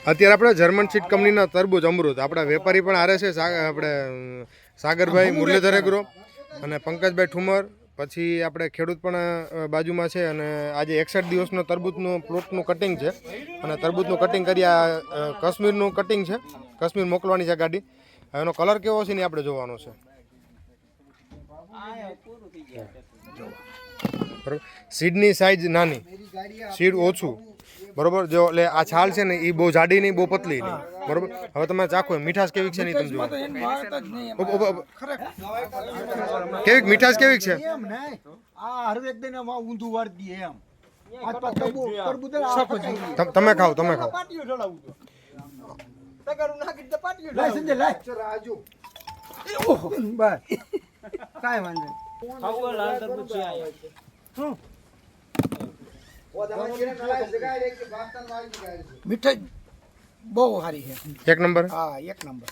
અત્યારે આપણે German seed કંપનીના તરબૂચ અમૃત આપણા વેપારી પણ આરે છે આપણે સાગરભાઈ મુરલીધર એગ્રો અને પંકજભાઈ ઠુમર પછી આપણે ખેડૂત પણ બાજુમાં છે અને આજે 61 દિવસનો તરબૂચનું પ્લોટનું કટિંગ છે અને તરબૂચનું કટિંગ કરી આ કાશ્મીરનું કટિંગ છે કાશ્મીર મોકલવાની છે ગાડી એનો કલર કેવો છે ને આપણે જોવાનો છે બરાબર સીડની સાઇઝ નાની સીડ ઓછું બરોબર જો એટલે આ છાલ છે ને એ બહુ જાડી નહીં બહુ પતલી નહીં બરોબર હવે તમે ચાખો મીઠાશ કેવી છે નહીં તમે જુઓ કેવી મીઠાશ કેવી છે તમે ખાઓ મીઠાઈ બહુ સારી છે એક નંબર હા 1 નંબર